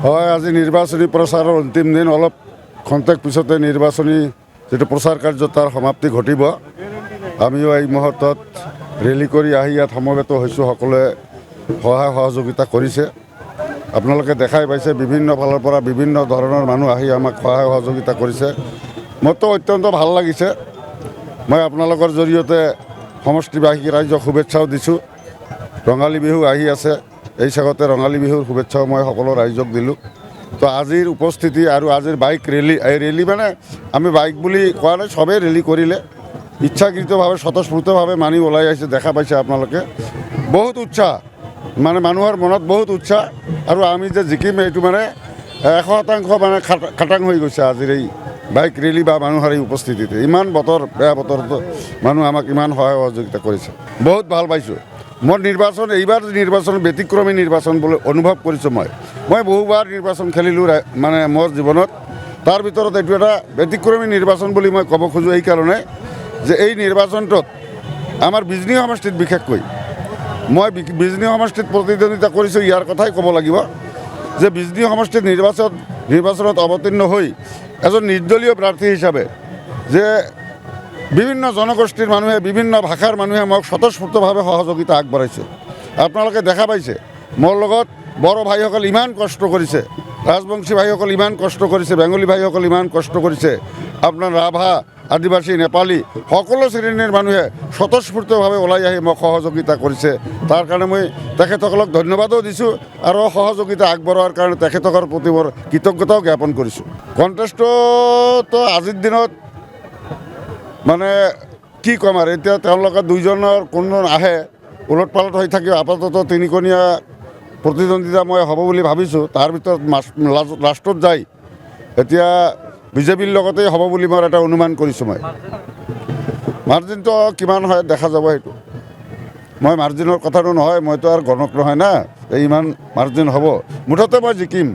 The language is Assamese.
হয়, আজি নিৰ্বাচনী প্ৰচাৰৰ অন্তিম দিন। অলপ খন্তেক পিছতে নিৰ্বাচনী যিটো প্ৰচাৰ কাৰ্য তাৰ সমাপ্তি ঘটিব। আমিও এই মুহূৰ্তত ৰেলী কৰি আহি ইয়াত সমবেত হৈছোঁ। সকলোৱে সহায় সহযোগিতা কৰিছে। আপোনালোকে দেখাই পাইছে বিভিন্ন ফালৰ পৰা বিভিন্ন ধৰণৰ মানুহ আহি আমাক সহায় সহযোগিতা কৰিছে। মোৰতো অত্যন্ত ভাল লাগিছে। মই আপোনালোকৰ জৰিয়তে সমষ্টিবাসী ৰাইজক শুভেচ্ছাও দিছোঁ। ৰঙালী বিহু আহি আছে, এই চেগতে ৰঙালী বিহুৰ শুভেচ্ছাও মই সকলো ৰাইজক দিলোঁ। তো আজিৰ উপস্থিতি আৰু আজিৰ বাইক ৰেলী, এই ৰেলী মানে আমি বাইক বুলি কোৱা নাই, চবেই ৰেলী কৰিলে ইচ্ছাকৃতভাৱে স্বতঃস্ফূৰ্তভাৱে মানি ওলাই আহিছে। দেখা পাইছে আপোনালোকে, বহুত উৎসাহ, মানে মানুহৰ মনত বহুত উৎসাহ। আৰু আমি যে জিকিম এইটো মানে 100% মানে খাটাং হৈ গৈছে আজিৰ এই বাইক ৰেলী বা মানুহৰ এই উপস্থিতিতে। ইমান বতৰ, বেয়া বতৰতো মানুহ আমাক ইমান সহায় সহযোগিতা কৰিছে, বহুত ভাল পাইছোঁ। মোৰ নিৰ্বাচন, এইবাৰ নিৰ্বাচন ব্যতিক্ৰমী নিৰ্বাচন বুলি অনুভৱ কৰিছোঁ। মই বহুবাৰ নিৰ্বাচন খেলিলোঁ মানে মোৰ জীৱনত। তাৰ ভিতৰত এইটো এটা ব্যতিক্ৰমী নিৰ্বাচন বুলি মই ক'ব খোজোঁ এইকাৰণে যে এই নিৰ্বাচনটোত আমাৰ বিজনী সমষ্টিত বিশেষকৈ মই বিজনী সমষ্টিত প্ৰতিদ্বন্দ্বিতা কৰিছোঁ। ইয়াৰ কথাই ক'ব লাগিব যে বিজনী সমষ্টিত নিৰ্বাচনত অৱতীৰ্ণ হৈ এজন নিৰ্দলীয় প্ৰাৰ্থী হিচাপে যে বিভিন্ন জনগোষ্ঠীৰ মানুহে, বিভিন্ন ভাষাৰ মানুহে মোক স্বতঃস্ফূৰ্তভাৱে সহযোগিতা আগবঢ়াইছে। আপোনালোকে দেখা পাইছে মোৰ লগত বড়ো ভাইসকল ইমান কষ্ট কৰিছে, ৰাজবংশী ভাইসকল ইমান কষ্ট কৰিছে, বেংগলী ভাইসকল ইমান কষ্ট কৰিছে, আপোনাৰ ৰাভা, আদিবাসী, নেপালী সকলো শ্ৰেণীৰ মানুহে স্বতঃস্ফূৰ্তভাৱে ওলাই আহি মোক সহযোগিতা কৰিছে। তাৰ কাৰণে মই তেখেতসকলক ধন্যবাদো দিছোঁ আৰু সহযোগিতা আগবঢ়োৱাৰ কাৰণে তেখেতসকলৰ প্ৰতি মোৰ কৃতজ্ঞতাও জ্ঞাপন কৰিছোঁ। কণ্টেষ্টটো আজিৰ দিনত মানে কি ক'ম আৰু, এতিয়া তেওঁলোকে দুইজনৰ কোনজন আহে ওলট পালট হৈ থাকিব। আপাতত তিনিকণীয়া প্ৰতিদ্বন্দ্বিতা মই হ'ব বুলি ভাবিছোঁ। তাৰ ভিতৰত লাষ্টত যায় এতিয়া বিজেপিৰ লগতেই হ'ব বুলি মই এটা অনুমান কৰিছোঁ। মই মাৰ্জিনটো কিমান হয় দেখা যাব। সেইটো মই মাৰ্জিনৰ কথাটো নহয়, মইতো আৰু গণক নহয় না, ইমান মাৰ্জিন হ'ব। মুঠতে মই জিকিম।